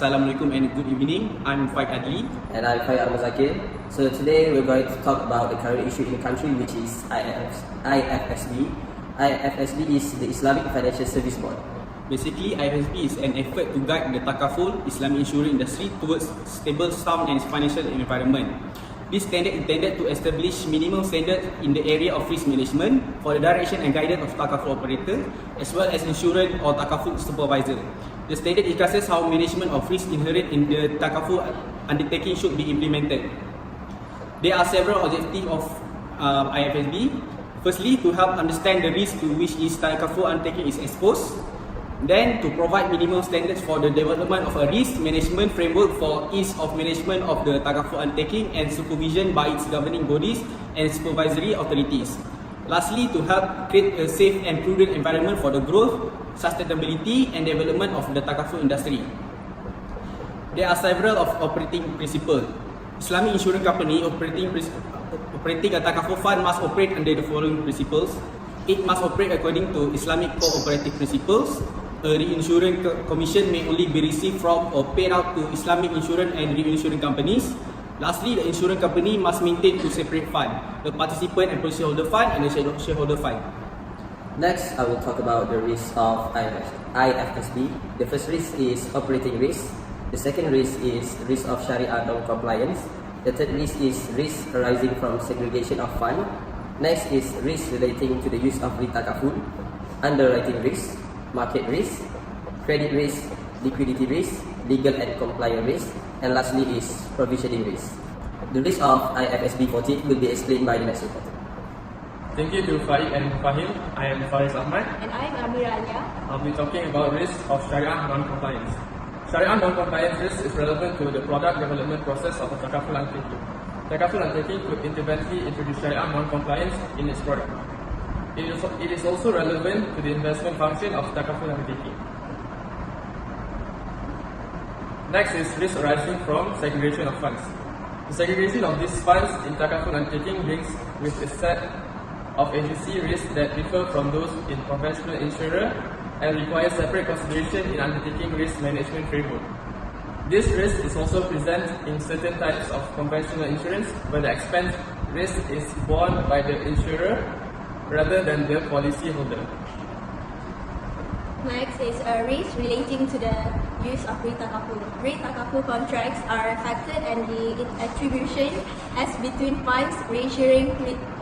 Assalamualaikum and good evening. I'm Faik Adli. And I'm Faik Al-Muzakir. So today we're going to talk about the current issue in the country, which is IFSB. IFSB is the Islamic Financial Service Board. Basically, IFSB is an effort to guide the takaful Islamic insurance industry towards stable, sound and financial environment. This standard intended to establish minimum standards in the area of risk management for the direction and guidance of takaful operator as well as insurance or takaful supervisor. The standard discusses how management of risk inherent in the takaful undertaking should be implemented. There are several objectives of IFSB. Firstly, to help understand the risk to which each takaful undertaking is exposed. Then, to provide minimum standards for the development of a risk management framework for ease of management of the takaful undertaking and supervision by its governing bodies and supervisory authorities. Lastly, to help create a safe and prudent environment for the growth, sustainability and development of the takaful industry. There are several operating principles. Islamic insurance company operating a takaful fund must operate under the following principles. It must operate according to Islamic cooperative principles. A reinsurance commission may only be received from or paid out to Islamic insurance and reinsurance companies. Lastly, the insurance company must maintain two separate funds, the participant and policyholder fund and the shareholder fund. Next, I will talk about the risk of IFSB. The first risk is operating risk. The second risk is risk of Sharia non-compliance. The third risk is risk arising from segregation of fund. Next is risk relating to the use of takaful, underwriting risk, market risk, credit risk, liquidity risk, legal and compliance risk, and lastly is provisioning risk. The risk of IFSB 14 will be explained by the next reporter. Thank you to Faik and Fahim. I am Faris Ahmad. And I am Amira Alia. I'll be talking about risk of Sharia non-compliance. Sharia non-compliance risk is relevant to the product development process of a takaful undertaking. Takaful undertaking could independently introduce Sharia non-compliance in its product. It is also relevant to the investment function of takaful undertaking. Next is risk arising from segregation of funds. The segregation of these funds in takaful undertaking brings with a set of agency risks that differ from those in conventional insurer and require separate consideration in undertaking risk management framework. This risk is also present in certain types of conventional insurance where the expense risk is borne by the insurer rather than the policyholder. Next is a risk relating to the use of takaful. Takaful contracts are affected and the attribution as between funds reinsuring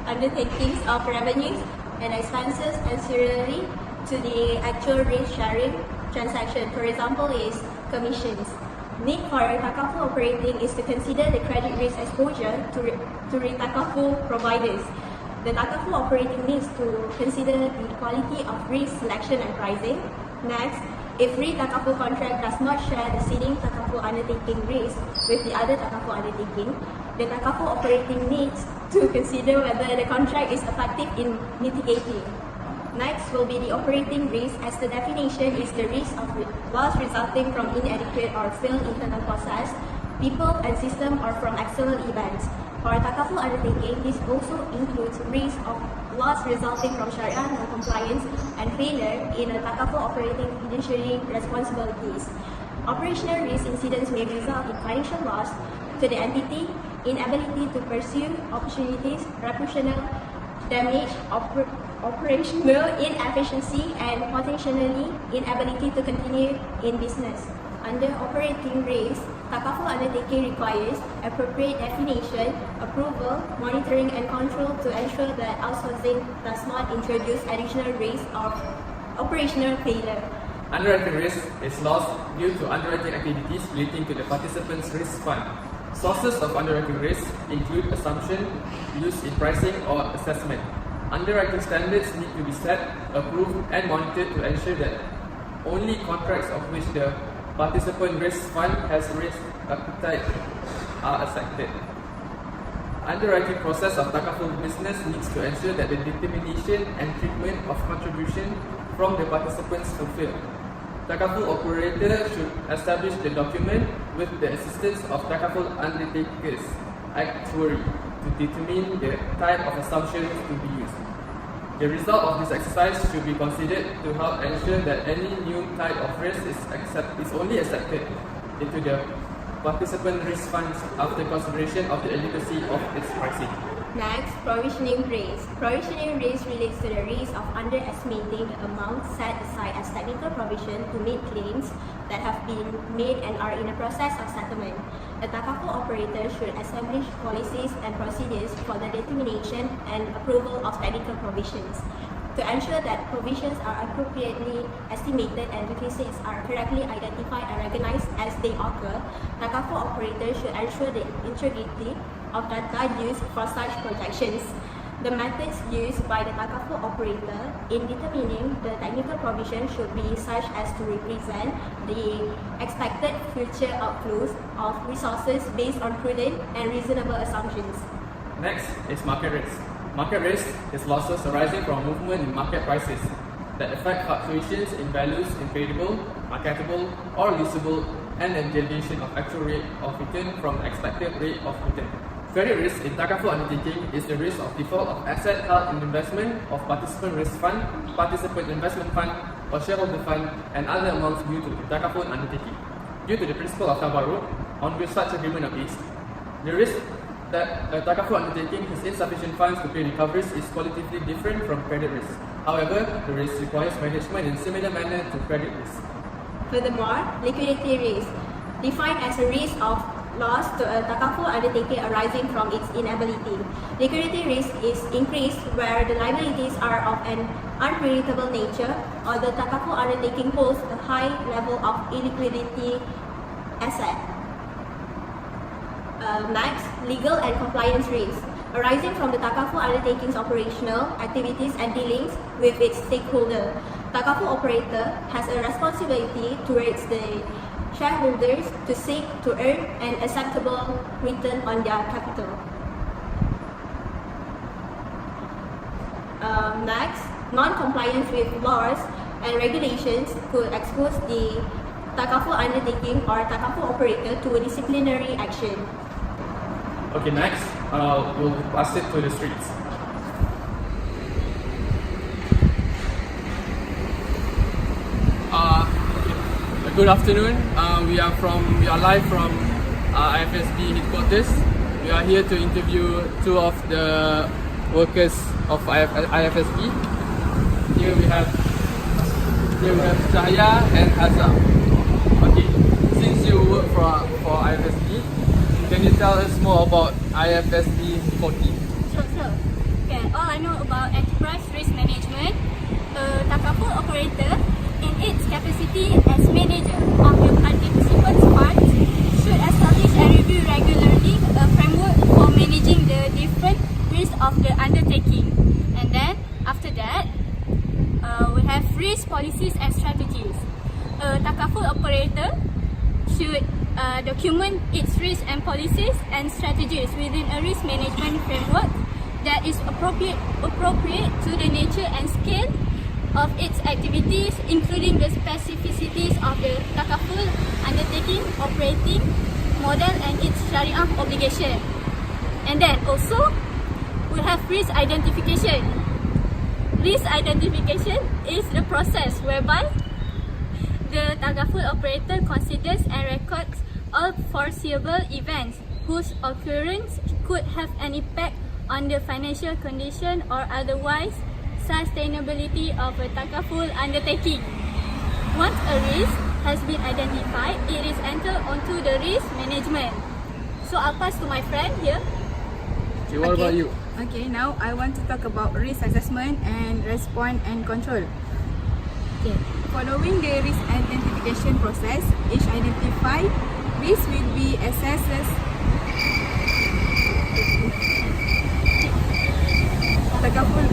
undertakings of revenues and expenses ancillary to the actual risk sharing transaction. For example, is commissions. Need for a takaful operating is to consider the credit risk exposure to takaful providers. The takaful operating needs to consider the quality of risk selection and pricing. Next, if takaful contract does not share the ceding takaful undertaking risk with the other takaful undertaking, the takaful operating needs to consider whether the contract is effective in mitigating. Next will be the operating risk, as the definition is the risk of loss resulting from inadequate or failed internal process, people and system, or from external events. For takaful undertaking, this also includes risk of loss resulting from Sharia non-compliance and failure in a takaful operating fiduciary responsibilities. Operational risk incidents may result in financial loss to the entity, inability to pursue opportunities, reputational damage, operational inefficiency, and potentially inability to continue in business. Under operating risk, takaful undertaking requires appropriate definition, approval, monitoring and control to ensure that outsourcing does not introduce additional risk of operational failure. Underwriting risk is loss due to underwriting activities relating to the participant's risk fund. Sources of underwriting risk include assumption, use in pricing or assessment. Underwriting standards need to be set, approved and monitored to ensure that only contracts of which the participant risk fund has risk appetite are accepted. Underwriting process of takaful business needs to ensure that the determination and treatment of contribution from the participants fulfilled. Takaful operator should establish the document with the assistance of takaful undertakers actuary to determine the type of assumptions to be used. The result of this exercise should be considered to help ensure that any new type of risk is only accepted into the participant risk funds after consideration of the adequacy of its pricing. Next, provisioning risk. Provisioning risk relates to the risk of underestimating the amount set aside as technical provision to meet claims that have been made and are in the process of settlement. The takaful operator should establish policies and procedures for the determination and approval of technical provisions. To ensure that provisions are appropriately estimated and deficits are correctly identified and recognized as they occur, takaful operators should ensure the integrity of data used for such projections. The methods used by the takaful operator in determining the technical provision should be such as to represent the expected future outflows of resources based on prudent and reasonable assumptions. Next is market risk. Market risk is losses arising from movement in market prices that affect fluctuations in values in tradable, marketable, or leasable, and a deviation of actual rate of return from the expected rate of return. Credit risk in takaful undertaking is the risk of default of asset held in investment of participant risk fund, participant investment fund, or shareholder fund, and other amounts due to the takaful undertaking. Due to the principle of tabarruk, on which such agreement are based, the risk that a takaful undertaking has insufficient funds to pay recoveries is qualitatively different from credit risk. However, the risk requires management in similar manner to credit risk. Furthermore, liquidity risk, defined as a risk of loss to a takaful undertaking arising from its inability. Liquidity risk is increased where the liabilities are of an unpredictable nature or the takaful undertaking holds a high level of illiquidity asset. Next, legal and compliance risk, arising from the takaful undertaking's operational activities and dealings with its stakeholder. Takaful operator has a responsibility towards the shareholders to seek to earn an acceptable return on their capital. Next, non-compliance with laws and regulations could expose the takaful undertaking or takaful operator to a disciplinary action. Okay, next, we'll pass it to the streets. Good afternoon. We are live from IFSB headquarters. We are here to interview two of the workers of IFSB. Here we have Cahaya and Azam. Okay, since you work for IFSB, can you tell us more about IFSB 40? Sure. Okay, all I know about enterprise risk management, a takaful operator in its capacity as manager of the participants' funds should establish and review regularly a framework for managing the different risks of the undertaking. And then after that, we have risk policies and strategies. A takaful operator should document its risks and policies and strategies within a risk management framework that is appropriate to the nature and scale of its activities, including the specificities of the takaful undertaking, operating model and its Sharia obligation. And then also, we have risk identification. Risk identification is the process whereby the takaful operator considers and records all foreseeable events whose occurrence could have an impact on the financial condition or otherwise sustainability of a takaful undertaking. Once a risk has been identified, it is entered onto the risk management. So I'll pass to my friend here. Okay, what about you? Okay, now I want to talk about risk assessment and response and control. Okay, following the risk identification process, each identified risk will be assessed. Takaful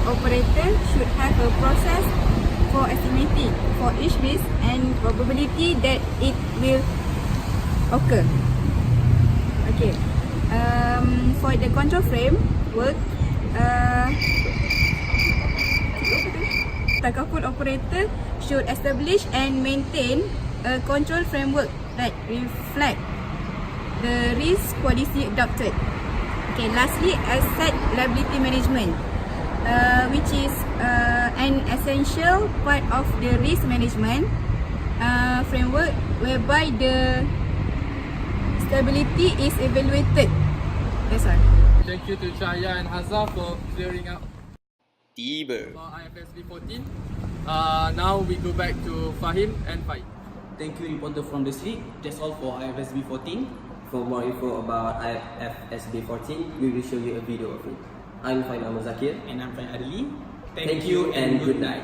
operator should have a process for estimating for each risk and probability that it will occur. Okay. For the control framework, takaful operator should establish and maintain a control framework that reflect the risk policy adopted. Okay, lastly, asset liability management, which is an essential part of the risk management. framework whereby the stability is evaluated. That's all. Thank you to Chaya and Hazza for clearing up Tiba. about IFSB 14. Now we go back to Fahim and Faiz. Thank you, reporter from the street. That's all for IFSB 14. For more info about IFSB 14, we will show you a video of it. I'm Fain Ahmad Zakir. And I'm Fain Adli. Thank you and good night.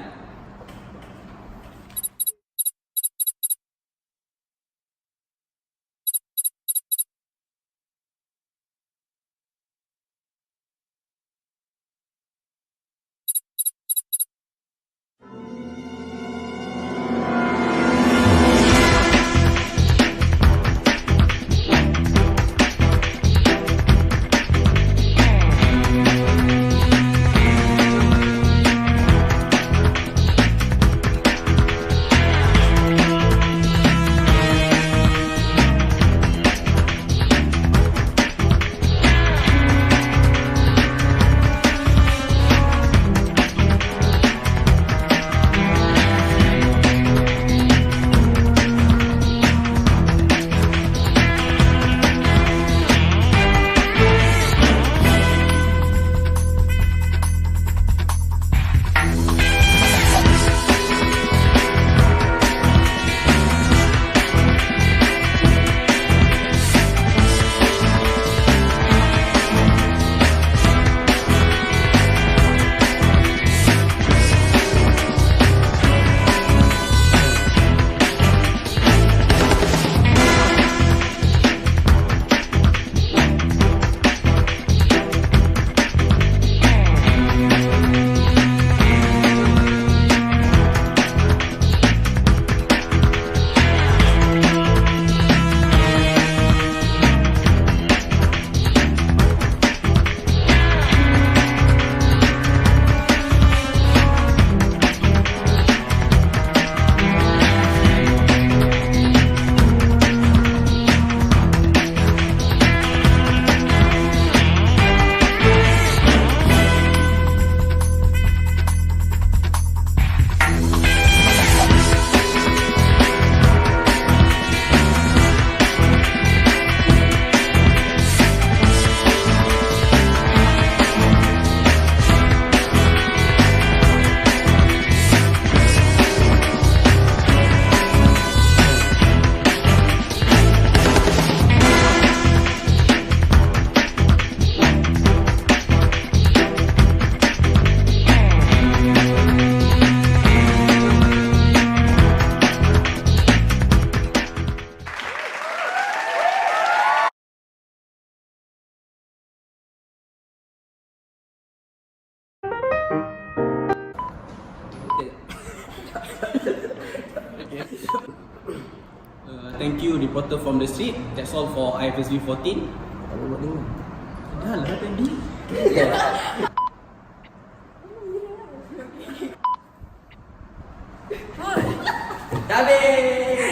Thank you, reporter from the street. That's all for IFSB 14. Dah lah tadi. Habis!